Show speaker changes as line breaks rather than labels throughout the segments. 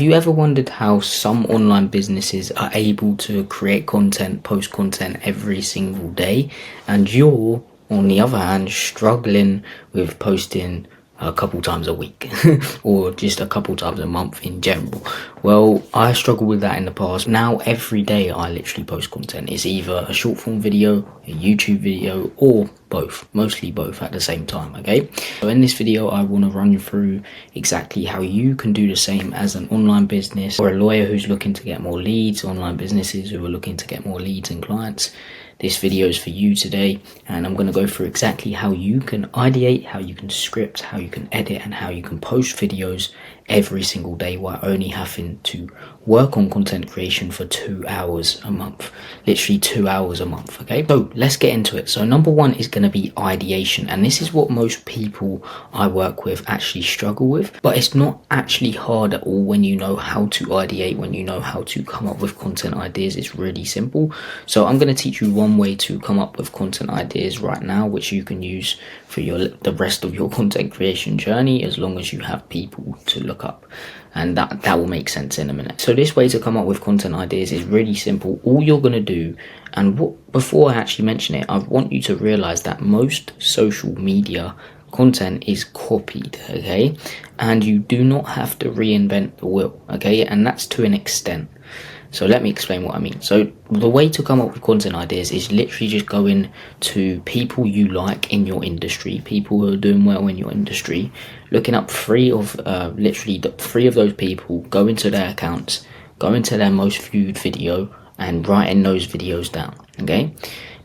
Have you ever wondered how some online businesses are able to create content, post content every single day, and you're, on the other hand, struggling with posting a couple times a week or just a couple times a month in general? Well, I struggled with that in the past. Now every day I literally post content. It's either a short form video, a YouTube video, or both, mostly both at the same time. Okay, so in this video I want to run you through exactly how you can do the same as an online business or a lawyer who's looking to get more leads, online businesses who are looking to get more leads and clients. This video is for you today, and I'm going to go through exactly how you can ideate, how you can script, how you can edit, and how you can post videos every single day while only having to work on content creation for 2 hours a month. Literally 2 hours a month. Okay, so let's get into it. So number one is going to be ideation, and this is what most people I work with actually struggle with, but it's not actually hard at all when you know how to ideate, when you know how to come up with content ideas. It's really simple. So I'm going to teach you one way to come up with content ideas right now, which you can use for the rest of your content creation journey, as long as you have people to look up, and that will make sense in a minute. So this way to come up with content ideas is really simple. All you're going to do, and before I actually mention it, I want you to realize that most social media content is copied, okay, and you do not have to reinvent the wheel, okay, and that's to an extent. So let me explain what I mean. So the way to come up with content ideas is literally just going to people you like in your industry, people who are doing well in your industry, looking up three of those people, go into their accounts, go into their most viewed video and writing those videos down, okay?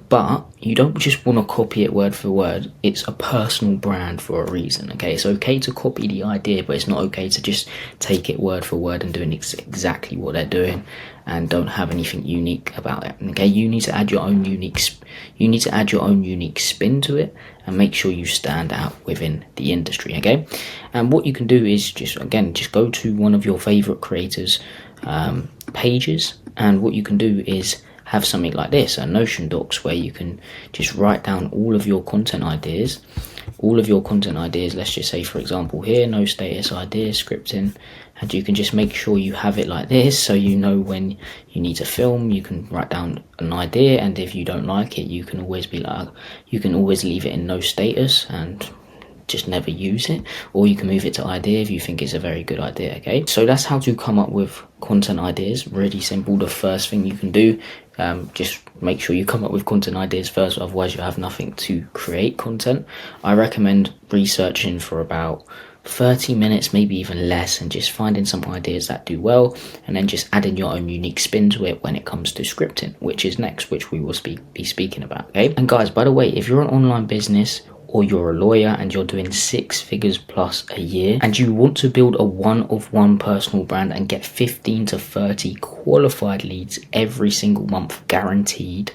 But you don't just want to copy it word for word. It's a personal brand for a reason, okay? It's okay to copy the idea, but it's not okay to just take it word for word and doing exactly what they're doing and don't have anything unique about it, okay? You need to add your own unique spin to it and make sure you stand out within the industry, okay? And what you can do is just go to one of your favorite creators' pages, and what you can do is have something like this, a Notion docs, where you can just write down all of your content ideas. Let's just say, for example, here, no status ideas, scripting, and you can just make sure you have it like this, so you know when you need to film. You can write down an idea, and if you don't like it, you can always leave it in no status and just never use it, or you can move it to idea if you think it's a very good idea, okay? So that's how to come up with content ideas. Really simple. The first thing you can do, just make sure you come up with content ideas first, otherwise you have nothing to create content. I recommend researching for about 30 minutes, maybe even less, and just finding some ideas that do well, and then just adding your own unique spin to it when it comes to scripting, which is next, which we will be speaking about, okay? And guys, by the way, if you're an online business or you're a lawyer and you're doing 6 figures plus a year and you want to build a one-of-one personal brand and get 15 to 30 qualified leads every single month, guaranteed,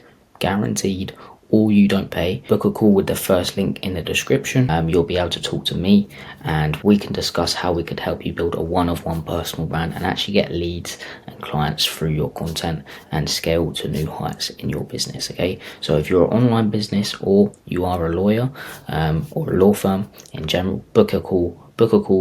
or you don't pay, book a call with the first link in the description. You'll be able to talk to me and we can discuss how we could help you build a one-of-one personal brand and actually get leads and clients through your content and scale to new heights in your business, okay? So if you're an online business or you are a lawyer or a law firm in general, book a call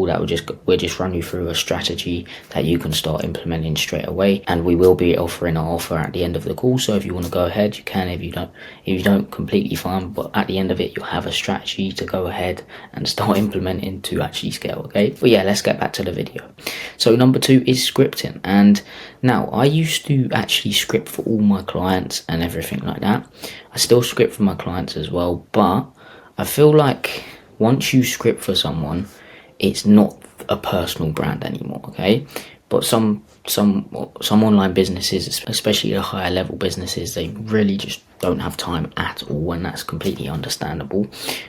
that we'll just run you through a strategy that you can start implementing straight away, and we will be offering our offer at the end of the call. So if you want to go ahead, you can. If you don't, completely fine, but at the end of it you'll have a strategy to go ahead and start implementing to actually scale, okay? But yeah, let's get back to the video. So number 2 is scripting, and now I used to actually script for all my clients and everything like that. I still script for my clients as well, but I feel like once you script for someone, it's not a personal brand anymore, okay? But some online businesses, especially the higher level businesses, they really just don't have time at all, and that's completely understandable.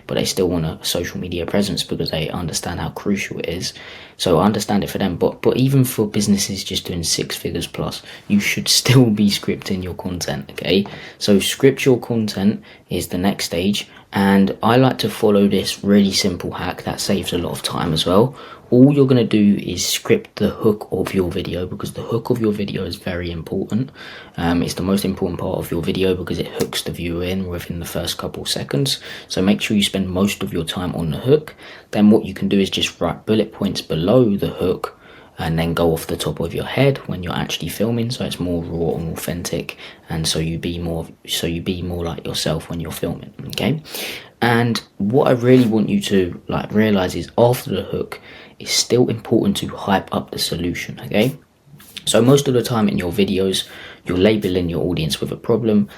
But they still want a social media presence because they understand how crucial it is. So I understand it for them. But even for businesses just doing 6 figures plus, you should still be scripting your content, okay? So script your content is the next stage. And I like to follow this really simple hack that saves a lot of time as well. All you're going to do is script the hook of your video, because the hook of your video is very important. It's the most important part of your video because it hooks the viewer in within the first couple seconds. So make sure you spend most of your time on the hook. Then what you can do is just write bullet points below the hook and then go off the top of your head when you're actually filming, so it's more raw and authentic, and so you be more like yourself when you're filming. Okay, and what I really want you to like realize is after the hook, it's still important to hype up the solution. Okay, so most of the time in your videos, you're labeling your audience with a problem,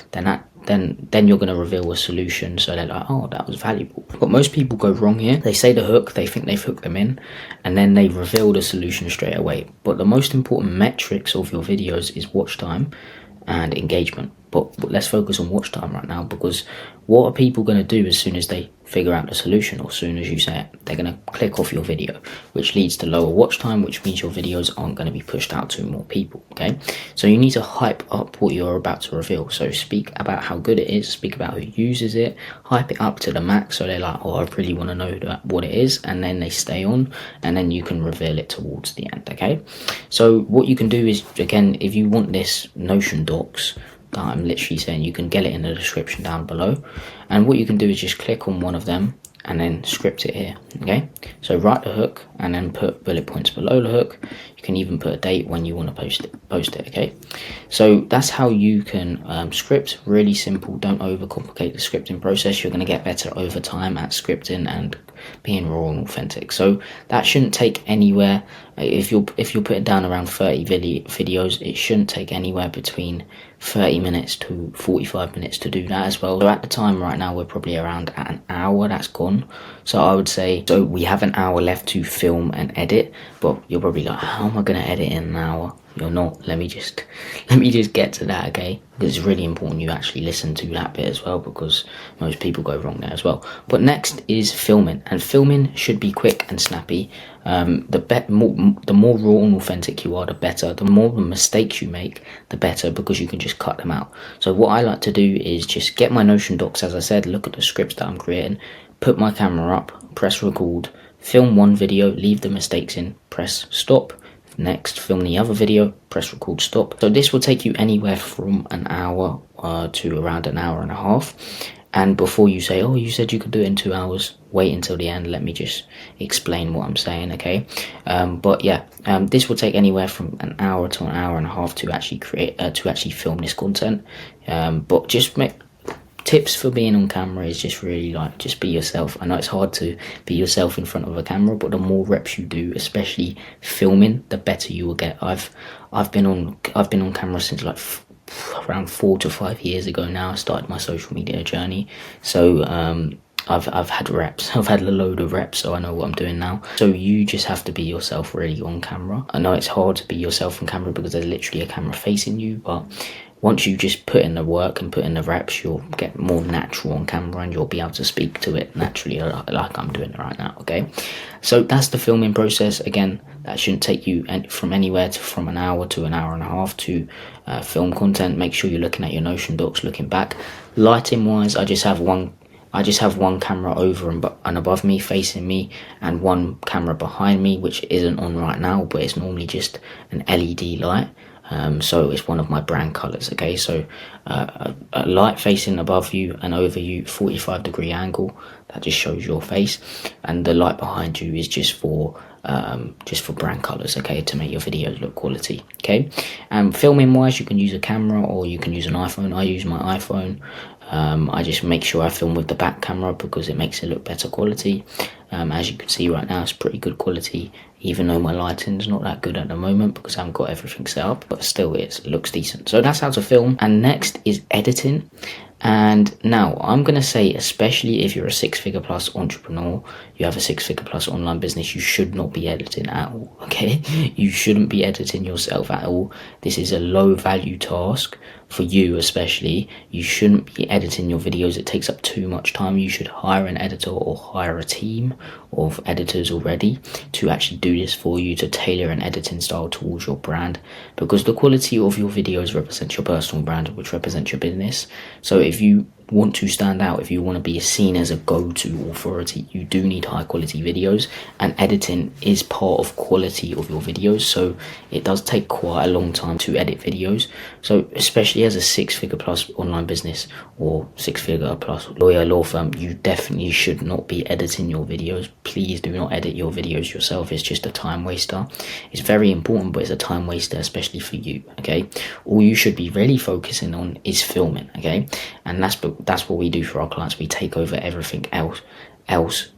then you're going to reveal a solution, so they're like, oh, that was valuable. But most people go wrong here. They say the hook, they think they've hooked them in, and then they reveal the solution straight away. But the most important metrics of your videos is watch time and engagement. But let's focus on watch time right now, because what are people going to do as soon as they figure out the solution, or as soon as you say it? They're going to click off your video, which leads to lower watch time, which means your videos aren't going to be pushed out to more people. Okay, so you need to hype up what you're about to reveal. So speak about how good it is, speak about who uses it, hype it up to the max, so they're like, oh, I really want to know what it is, and then they stay on, and then you can reveal it towards the end. Okay, so what you can do is, again, if you want this Notion docs that I'm literally saying, you can get it in the description down below, and what you can do is just click on one of them and then script it here. Okay, so write the hook and then put bullet points below the hook. You can even put a date when you want to post it. Okay, so that's how you can script. Really simple. Don't overcomplicate the scripting process. You're going to get better over time at scripting and being raw and authentic. So that shouldn't take anywhere, if you're putting down around 30 videos, it shouldn't take anywhere between 30 minutes to 45 minutes to do that as well. So at the time right now, we're probably around at an hour that's gone. So I would say, so we have an hour left to film and edit, but you're probably like, how am I going to edit in an hour? You're not. Let me just get to that. Okay, because it's really important you actually listen to that bit as well, because most people go wrong there as well. But next is filming, and filming should be quick and snappy. The more raw and authentic you are, the better. The more mistakes you make, the better, because you can just cut them out. So what I like to do is just get my Notion docs, as I said, look at the scripts that I'm creating, put my camera up, press record, film one video, leave the mistakes in, press stop. Next, film the other video, press record, stop. So this will take you anywhere from an hour to around an hour and a half. And before you say, oh, you said you could do it in 2 hours, wait until the end. Let me just explain what I'm saying, okay? But yeah, this will take anywhere from an hour to an hour and a half to actually film this content. But just tips for being on camera is just really like, just be yourself. I know it's hard to be yourself in front of a camera, but the more reps you do, especially filming, the better you will get. I've been on camera since like around 4 to 5 years ago now. I started my social media journey, so I've had reps. I've had a load of reps, so I know what I'm doing now. So you just have to be yourself really on camera. I know it's hard to be yourself on camera because there's literally a camera facing you, but once you just put in the work and put in the reps, you'll get more natural on camera, and you'll be able to speak to it naturally like I'm doing right now. Okay, so that's the filming process. Again, that shouldn't take you from anywhere from an hour to an hour and a half to film content. Make sure you're looking at your Notion docs, looking back. Lighting wise, I just have one camera over and above me, facing me, and one camera behind me, which isn't on right now, but it's normally just an LED light. So it's one of my brand colors. Okay, so a light facing above you and over you, 45-degree angle, that just shows your face, and the light behind you is just for brand colors, okay, to make your videos look quality. Okay, and filming wise, you can use a camera or you can use an iPhone. I use my iPhone. I just make sure I film with the back camera because it makes it look better quality. As you can see right now, it's pretty good quality, even though my lighting's not that good at the moment because I haven't got everything set up, but still it looks decent. So that's how to film. And next is editing. And now I'm going to say, especially if you're a 6-figure plus entrepreneur, you have a 6-figure plus online business, you should not be editing at all. Okay, you shouldn't be editing yourself at all. This is a low value task for you, especially. You shouldn't be editing your videos. It takes up too much time. You should hire an editor or hire a team of editors already to actually do this for you, to tailor an editing style towards your brand, because the quality of your videos represents your personal brand, which represents your business. So if you want to stand out, if you want to be seen as a go-to authority, you do need high quality videos, and editing is part of quality of your videos. So it does take quite a long time to edit videos. So especially as a 6-figure plus online business or 6-figure plus lawyer law firm, you definitely should not be editing your videos. Please do not edit your videos yourself. It's just a time waster. It's very important, but it's a time waster, especially for you. Okay, all you should be really focusing on is filming. Okay, and that's what we do for our clients. We take over everything else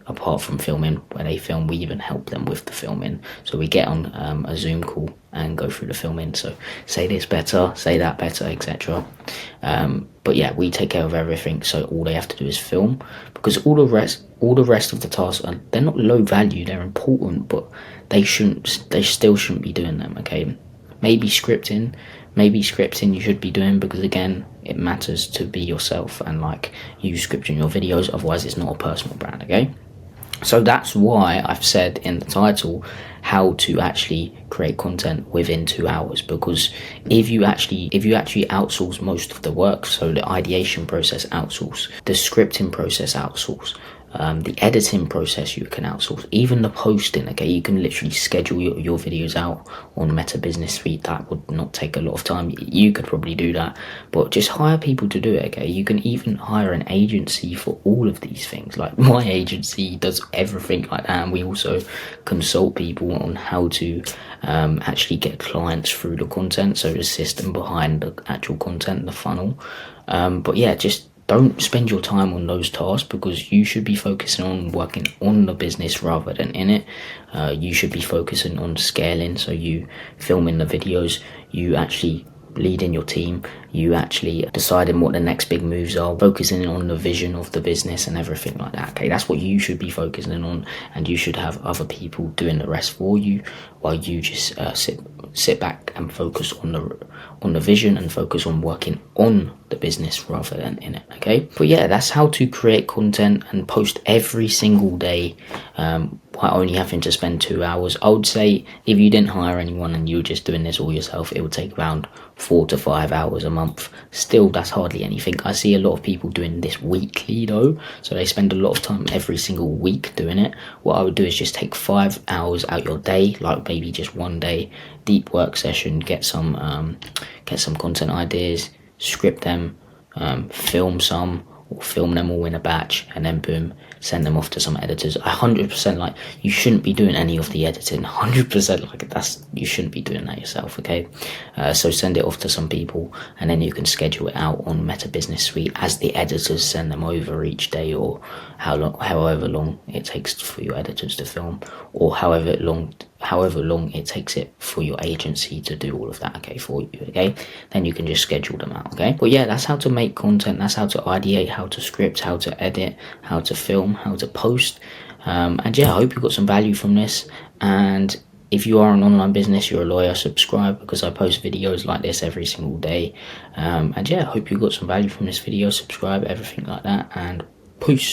apart from filming. When they film, we even help them with the filming. So we get on a Zoom call and go through the filming. So say this better, say that better, etc. But yeah, we take care of everything. So all they have to do is film, because all the rest of the tasks they're not low value. They're important, but they still shouldn't be doing them. Okay, maybe scripting you should be doing, because again, it matters to be yourself and like you scripting your videos. Otherwise it's not a personal brand. Okay, so that's why I've said in the title how to actually create content within 2 hours, because if you actually outsource most of the work, so the ideation process outsource, the scripting process outsource, the editing process you can outsource, even the posting. Okay, you can literally schedule your videos out on Meta Business Suite. That would not take a lot of time. You could probably do that, but just hire people to do it. Okay, you can even hire an agency for all of these things. Like my agency does everything like that, and we also consult people on how to actually get clients through the content, so the system behind the actual content, the funnel. But yeah, just don't spend your time on those tasks, because you should be focusing on working on the business rather than in it. You should be focusing on scaling, so you filming the videos, you actually leading your team, you actually deciding what the next big moves are, focusing on the vision of the business and everything like that. Okay, that's what you should be focusing on, and you should have other people doing the rest for you, while you just sit back and focus on the vision and focus on working on the business rather than in it. Okay, but yeah, that's how to create content and post every single day, while only having to spend 2 hours. I would say if you didn't hire anyone and you were just doing this all yourself, it would take around 4 to 5 hours a month. Still, that's hardly anything. I see a lot of people doing this weekly though, so they spend a lot of time every single week doing it. What I would do is just take 5 hours out your day, like maybe just one day, deep work session, get some content ideas, script them, film some, or film them all in a batch, and then boom, send them off to some editors. 100% like, you shouldn't be doing any of the editing. 100% like, you shouldn't be doing that yourself. Okay, so send it off to some people, and then you can schedule it out on Meta Business Suite as the editors send them over each day, or however long it takes for your editors to film, or however long it takes it for your agency to do all of that, okay, for you. Okay, then you can just schedule them out. Okay, but yeah, that's how to make content, that's how to ideate, how to script, how to edit, how to film, how to post. And yeah, I hope you got some value from this. And if you are an online business, you're a lawyer, subscribe, because I post videos like this every single day. And yeah, I hope you got some value from this video. Subscribe, everything like that, and peace.